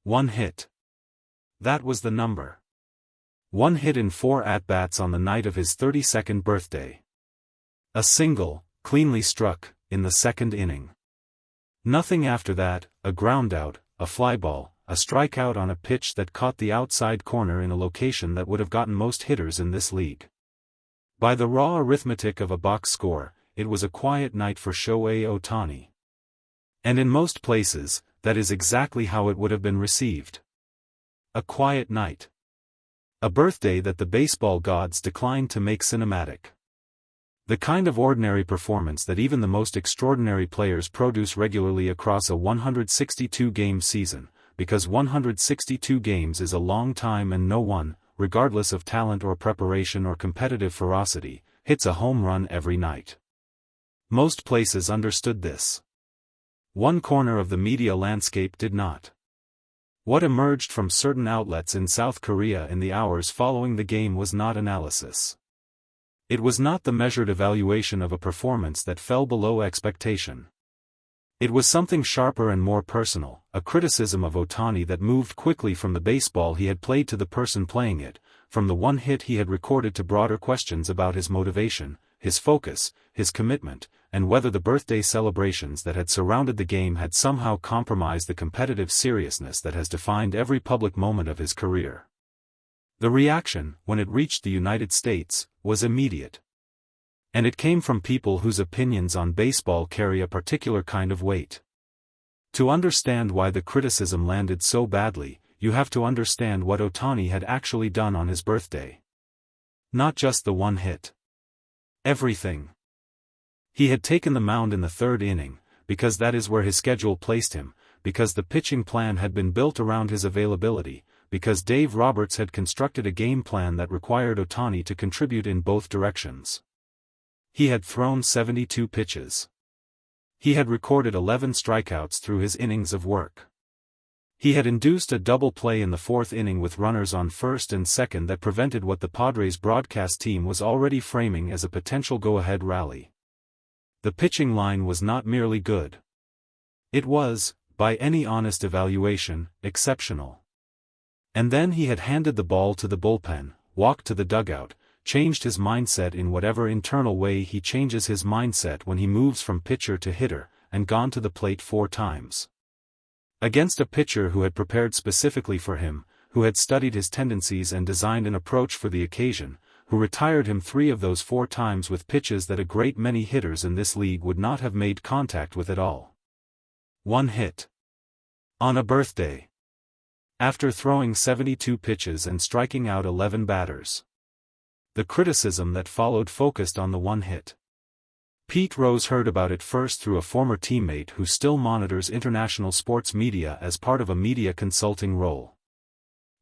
One hit. That was the number. One hit in 4 at-bats on the night of his 32nd birthday. A single, cleanly struck, in the 2nd inning. Nothing after that, a groundout, a flyball, a strikeout on a pitch that caught the outside corner in a location that would have gotten most hitters in this league. By the raw arithmetic of a box score, it was a quiet night for Shohei Ohtani. And in most places, that is exactly how it would have been received. A quiet night. A birthday that the baseball gods declined to make cinematic. The kind of ordinary performance that even the most extraordinary players produce regularly across a 162-game season, because 162 games is a long time and no one, regardless of talent or preparation or competitive ferocity, hits a home run every night. Most places understood this. One corner of the media landscape did not. What emerged from certain outlets in South Korea in the hours following the game was not analysis. It was not the measured evaluation of a performance that fell below expectation. It was something sharper and more personal, a criticism of Ohtani that moved quickly from the baseball he had played to the person playing it, from the one hit he had recorded to broader questions about his motivation, his focus, his commitment, and whether the birthday celebrations that had surrounded the game had somehow compromised the competitive seriousness that has defined every public moment of his career. The reaction, when it reached the United States, was immediate. And it came from people whose opinions on baseball carry a particular kind of weight. To understand why the criticism landed so badly, you have to understand what Ohtani had actually done on his birthday. Not just the one hit. Everything. He had taken the mound in the 3rd inning, because that is where his schedule placed him, because the pitching plan had been built around his availability, because Dave Roberts had constructed a game plan that required Ohtani to contribute in both directions. He had thrown 72 pitches. He had recorded 11 strikeouts through his innings of work. He had induced a double play in the 4th inning with runners on 1st and 2nd that prevented what the Padres broadcast team was already framing as a potential go-ahead rally. The pitching line was not merely good. It was, by any honest evaluation, exceptional. And then he had handed the ball to the bullpen, walked to the dugout, changed his mindset in whatever internal way he changes his mindset when he moves from pitcher to hitter, and gone to the plate 4 times. Against a pitcher who had prepared specifically for him, who had studied his tendencies and designed an approach for the occasion, who retired him 3 of those 4 times with pitches that a great many hitters in this league would not have made contact with at all. One hit. On a birthday. After throwing 72 pitches and striking out 11 batters. The criticism that followed focused on the one hit. Pete Rose heard about it first through a former teammate who still monitors international sports media as part of a media consulting role.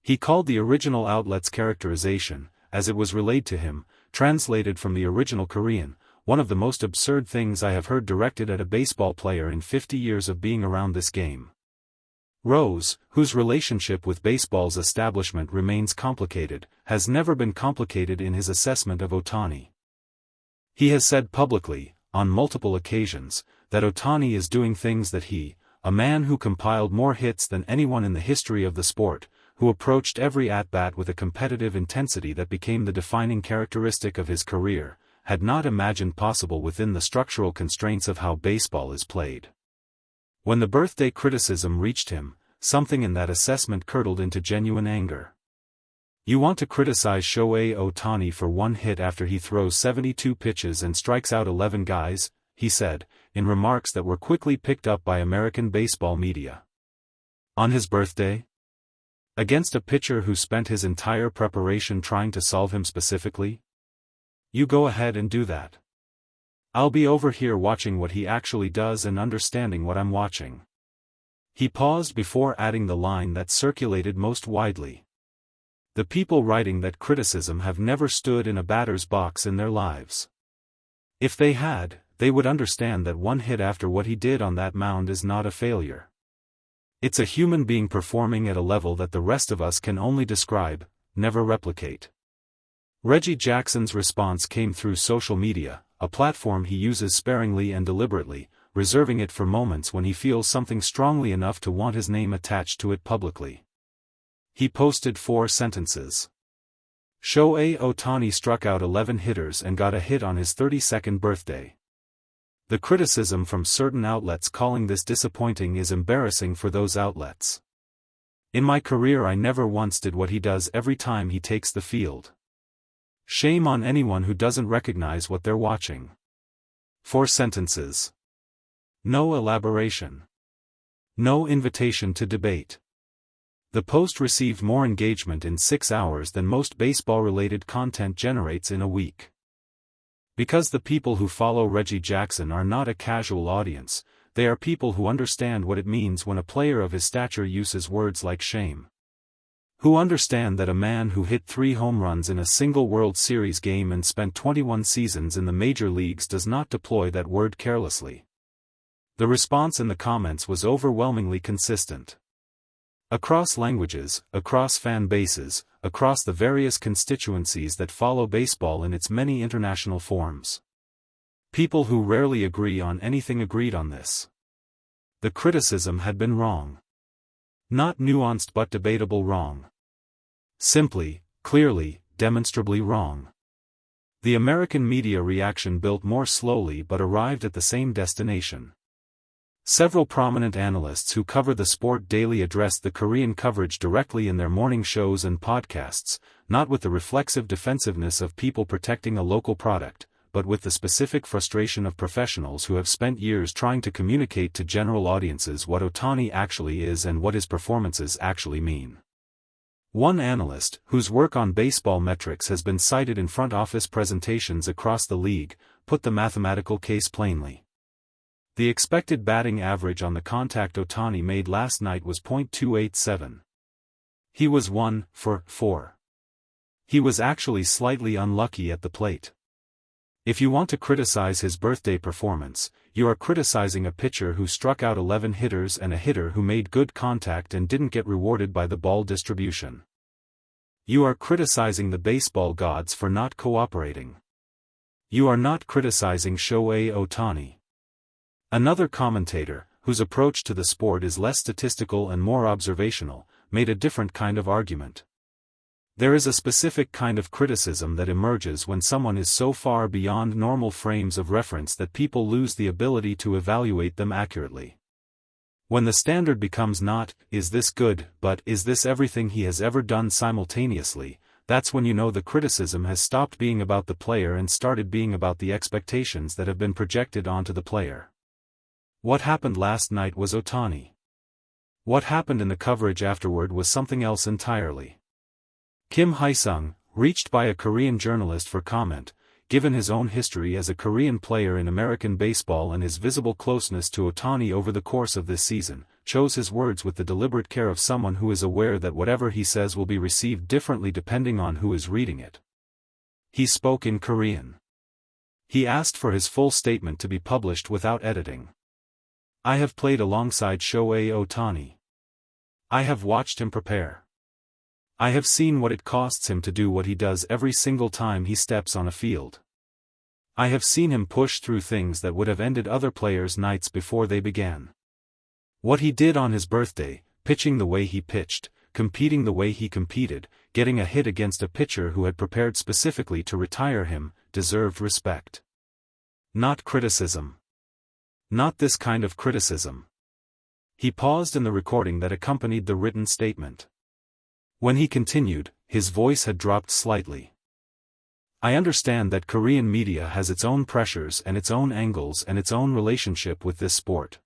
He called the original outlet's characterization, as it was relayed to him, translated from the original Korean, one of the most absurd things I have heard directed at a baseball player in 50 years of being around this game. Rose, whose relationship with baseball's establishment remains complicated, has never been complicated in his assessment of Ohtani. He has said publicly, on multiple occasions, that Ohtani is doing things that he, a man who compiled more hits than anyone in the history of the sport, who approached every at-bat with a competitive intensity that became the defining characteristic of his career, had not imagined possible within the structural constraints of how baseball is played. When the birthday criticism reached him, something in that assessment curdled into genuine anger. You want to criticize Shohei Ohtani for one hit after he throws 72 pitches and strikes out 11 guys, he said, in remarks that were quickly picked up by American baseball media. On his birthday? Against a pitcher who spent his entire preparation trying to solve him specifically? You go ahead and do that. I'll be over here watching what he actually does and understanding what I'm watching. He paused before adding the line that circulated most widely. The people writing that criticism have never stood in a batter's box in their lives. If they had, they would understand that one hit after what he did on that mound is not a failure. It's a human being performing at a level that the rest of us can only describe, never replicate. Reggie Jackson's response came through social media, a platform he uses sparingly and deliberately, reserving it for moments when he feels something strongly enough to want his name attached to it publicly. He posted 4 sentences. Shohei Ohtani struck out 11 hitters and got a hit on his 32nd birthday. The criticism from certain outlets calling this disappointing is embarrassing for those outlets. In my career I never once did what he does every time he takes the field. Shame on anyone who doesn't recognize what they're watching. 4 sentences. No elaboration. No invitation to debate. The post received more engagement in 6 hours than most baseball-related content generates in a week. Because the people who follow Reggie Jackson are not a casual audience, they are people who understand what it means when a player of his stature uses words like shame. Who understand that a man who hit 3 home runs in a single World Series game and spent 21 seasons in the major leagues does not deploy that word carelessly. The response in the comments was overwhelmingly consistent. Across languages, across fan bases, across the various constituencies that follow baseball in its many international forms. People who rarely agree on anything agreed on this. The criticism had been wrong. Not nuanced but debatable wrong. Simply, clearly, demonstrably wrong. The American media reaction built more slowly but arrived at the same destination. Several prominent analysts who cover the sport daily addressed the Korean coverage directly in their morning shows and podcasts, not with the reflexive defensiveness of people protecting a local product, but with the specific frustration of professionals who have spent years trying to communicate to general audiences what Ohtani actually is and what his performances actually mean. One analyst, whose work on baseball metrics has been cited in front office presentations across the league, put the mathematical case plainly. The expected batting average on the contact Ohtani made last night was .287. He was 1 for 4. He was actually slightly unlucky at the plate. If you want to criticize his birthday performance, you are criticizing a pitcher who struck out 11 hitters and a hitter who made good contact and didn't get rewarded by the ball distribution. You are criticizing the baseball gods for not cooperating. You are not criticizing Shohei Ohtani. Another commentator, whose approach to the sport is less statistical and more observational, made a different kind of argument. There is a specific kind of criticism that emerges when someone is so far beyond normal frames of reference that people lose the ability to evaluate them accurately. When the standard becomes not, is this good, but is this everything he has ever done simultaneously, that's when you know the criticism has stopped being about the player and started being about the expectations that have been projected onto the player. What happened last night was Ohtani. What happened in the coverage afterward was something else entirely. Kim Hae-sung, reached by a Korean journalist for comment, given his own history as a Korean player in American baseball and his visible closeness to Ohtani over the course of this season, chose his words with the deliberate care of someone who is aware that whatever he says will be received differently depending on who is reading it. He spoke in Korean. He asked for his full statement to be published without editing. I have played alongside Shohei Ohtani. I have watched him prepare. I have seen what it costs him to do what he does every single time he steps on a field. I have seen him push through things that would have ended other players' nights before they began. What he did on his birthday, pitching the way he pitched, competing the way he competed, getting a hit against a pitcher who had prepared specifically to retire him, deserved respect. Not criticism. Not this kind of criticism. He paused in the recording that accompanied the written statement. When he continued, his voice had dropped slightly. I understand that Korean media has its own pressures and its own angles and its own relationship with this sport.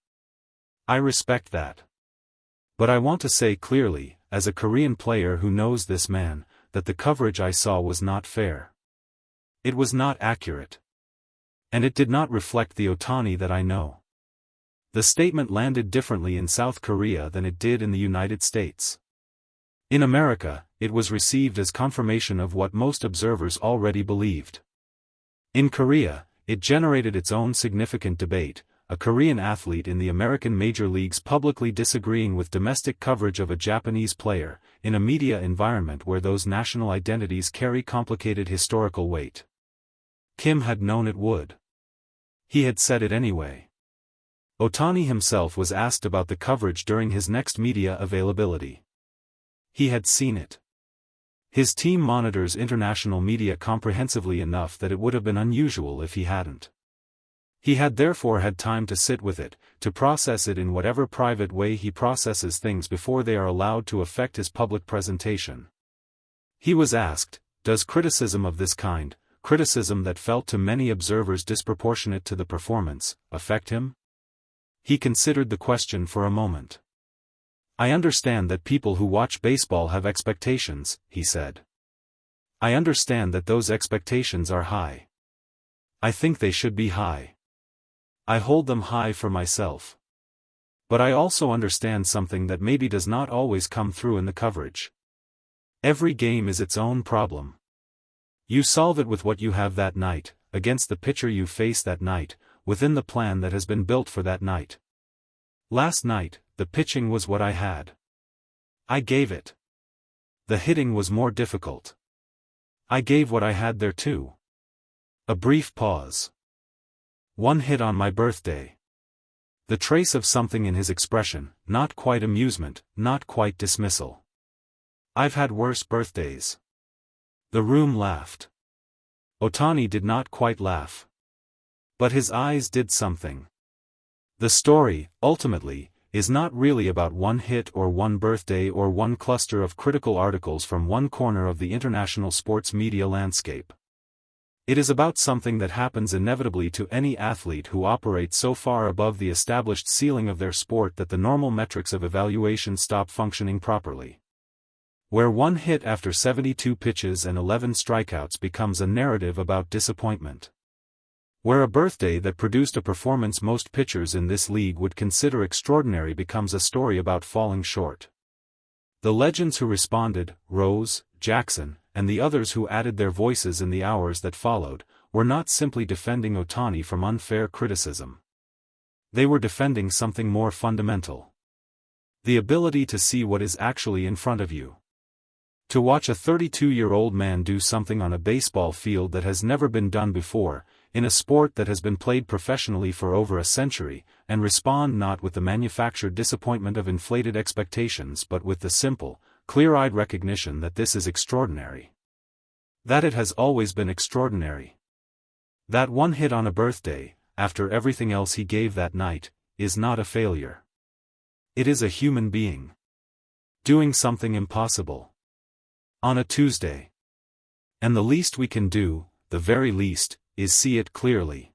I respect that. But I want to say clearly, as a Korean player who knows this man, that the coverage I saw was not fair. It was not accurate. And it did not reflect the Ohtani that I know. The statement landed differently in South Korea than it did in the United States. In America, it was received as confirmation of what most observers already believed. In Korea, it generated its own significant debate, a Korean athlete in the American major leagues publicly disagreeing with domestic coverage of a Japanese player, in a media environment where those national identities carry complicated historical weight. Kim had known it would. He had said it anyway. Ohtani himself was asked about the coverage during his next media availability. He had seen it. His team monitors international media comprehensively enough that it would have been unusual if he hadn't. He had therefore had time to sit with it, to process it in whatever private way he processes things before they are allowed to affect his public presentation. He was asked, does criticism of this kind, criticism that felt to many observers disproportionate to the performance, affect him? He considered the question for a moment. I understand that people who watch baseball have expectations, he said. I understand that those expectations are high. I think they should be high. I hold them high for myself. But I also understand something that maybe does not always come through in the coverage. Every game is its own problem. You solve it with what you have that night, against the pitcher you face that night, within the plan that has been built for that night. Last night, the pitching was what I had. I gave it. The hitting was more difficult. I gave what I had there too. A brief pause. One hit on my birthday. The trace of something in his expression, not quite amusement, not quite dismissal. I've had worse birthdays. The room laughed. Ohtani did not quite laugh. But his eyes did something. The story, ultimately, is not really about one hit or one birthday or one cluster of critical articles from one corner of the international sports media landscape. It is about something that happens inevitably to any athlete who operates so far above the established ceiling of their sport that the normal metrics of evaluation stop functioning properly. Where one hit after 72 pitches and 11 strikeouts becomes a narrative about disappointment. Where a birthday that produced a performance most pitchers in this league would consider extraordinary becomes a story about falling short. The legends who responded, Rose, Jackson, and the others who added their voices in the hours that followed, were not simply defending Ohtani from unfair criticism. They were defending something more fundamental. The ability to see what is actually in front of you. To watch a 32-year-old man do something on a baseball field that has never been done before, in a sport that has been played professionally for over a century, and respond not with the manufactured disappointment of inflated expectations but with the simple, clear-eyed recognition that this is extraordinary. That it has always been extraordinary. That one hit on a birthday, after everything else he gave that night, is not a failure. It is a human being. Doing something impossible. On a Tuesday. And the least we can do, the very least, is see it clearly.